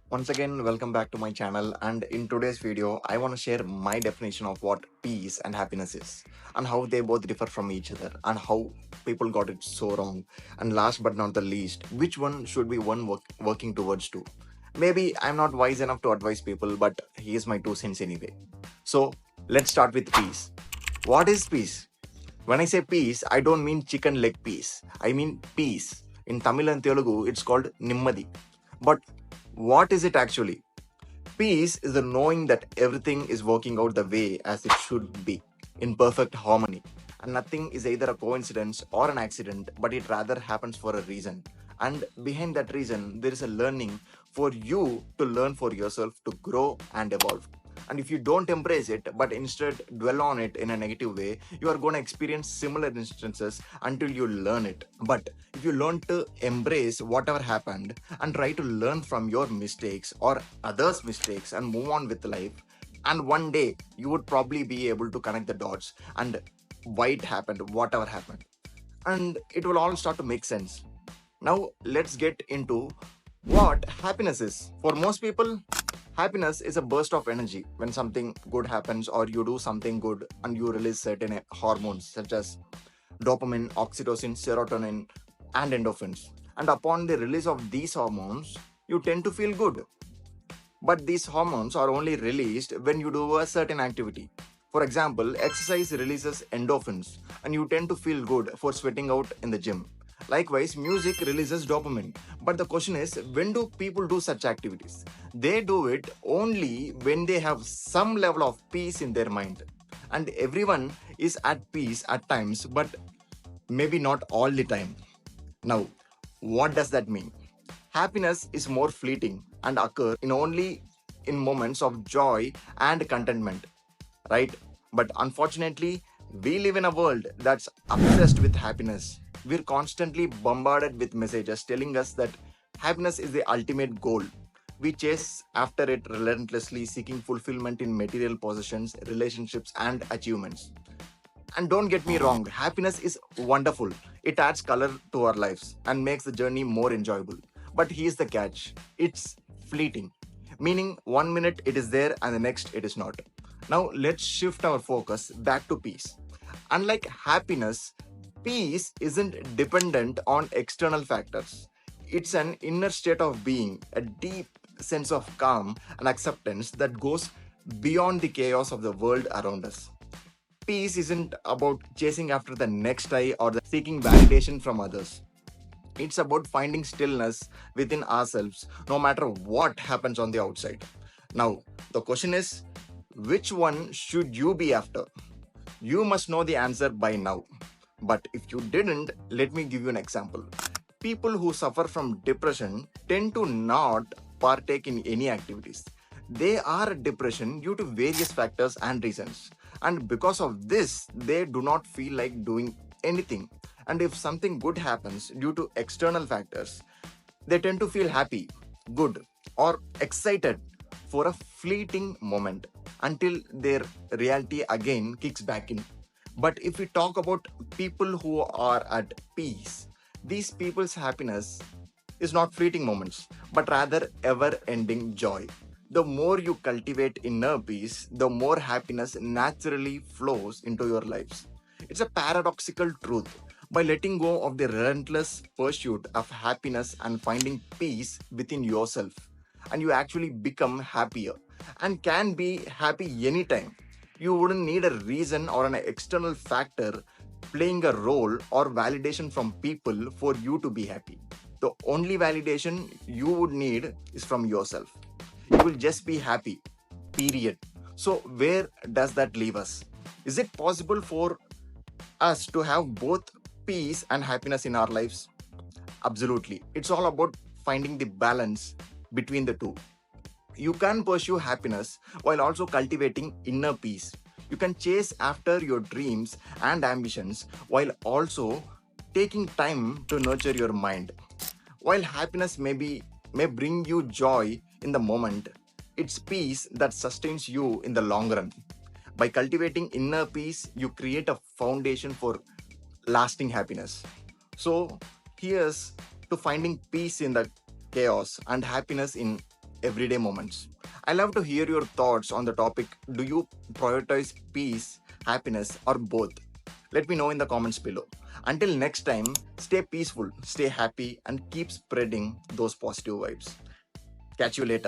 Once again, welcome back to my channel. And in today's video, I want to share my definition of what peace and happiness is, and how they both differ from each other, and how people got it so wrong. And last but not the least, which one should be working towards to? Maybe I'm not wise enough to advise people, but here's my 2 cents anyway. So let's start with peace. What is peace? When I say peace, I don't mean chicken leg piece. I mean peace. In Tamil and Telugu, it's called nimmadi. But what is it actually? Peace is the knowing that everything is working out the way as it should be, in perfect harmony. And nothing is either a coincidence or an accident, but it rather happens for a reason. And behind that reason, there is a learning for you to learn for yourself to grow and evolve. And if you don't embrace it, but instead dwell on it in a negative way, you are going to experience similar instances until you learn it. But if you learn to embrace whatever happened and try to learn from your mistakes or others' mistakes and move on with life, and one day you would probably be able to connect the dots and why it happened, whatever happened, and it will all start to make sense. Now, let's get into what happiness is. For most people, happiness is a burst of energy when something good happens or you do something good and you release certain hormones such as dopamine, oxytocin, serotonin, and endorphins. And upon the release of these hormones, you tend to feel good. But these hormones are only released when you do a certain activity. For example, exercise releases endorphins and you tend to feel good for sweating out in the gym. Likewise, music releases dopamine. But the question is, when do people do such activities? They do it only when they have some level of peace in their mind. And everyone is at peace at times, but maybe not all the time. Now, what does that mean? Happiness is more fleeting and occur in only in moments of joy and contentment, right? But unfortunately, we live in a world that's obsessed with happiness. We're constantly bombarded with messages telling us that happiness is the ultimate goal. We chase after it relentlessly, seeking fulfillment in material possessions, relationships, and achievements. And don't get me wrong, happiness is wonderful. It adds color to our lives and makes the journey more enjoyable. But here's the catch, it's fleeting, meaning 1 minute it is there and the next it is not. Now, let's shift our focus back to peace. Unlike happiness, peace isn't dependent on external factors. It's an inner state of being, a deep sense of calm and acceptance that goes beyond the chaos of the world around us. Peace isn't about chasing after the next high or the seeking validation from others. It's about finding stillness within ourselves no matter what happens on the outside. Now, the question is, which one should you be after? You must know the answer by now. But if you didn't, let me give you an example. People who suffer from depression tend to not partake in any activities. They are depression due to various factors and reasons. And because of this, they do not feel like doing anything. And if something good happens due to external factors, they tend to feel happy, good, or excited for a fleeting moment until their reality again kicks back in. But if we talk about people who are at peace, these people's happiness is not fleeting moments, but rather ever ending joy. The more you cultivate inner peace, the more happiness naturally flows into your lives. It's a paradoxical truth. By letting go of the relentless pursuit of happiness and finding peace within yourself, and you actually become happier and can be happy anytime. You wouldn't need a reason or an external factor playing a role or validation from people for you to be happy. The only validation you would need is from yourself. You will just be happy, period. So, where does that leave us? Is it possible for us to have both peace and happiness in our lives? Absolutely. It's all about finding the balance between the two. You can pursue happiness while also cultivating inner peace. You can chase after your dreams and ambitions while also taking time to nurture your mind. While happiness may bring you joy in the moment, it's peace that sustains you in the long run. By cultivating inner peace, you create a foundation for lasting happiness. So, here's to finding peace in the chaos and happiness in everyday moments. I love to hear your thoughts on the topic. Do you prioritize peace, happiness, or both? Let me know in the comments below. Until next time, stay peaceful, stay happy, and keep spreading those positive vibes. Catch you later.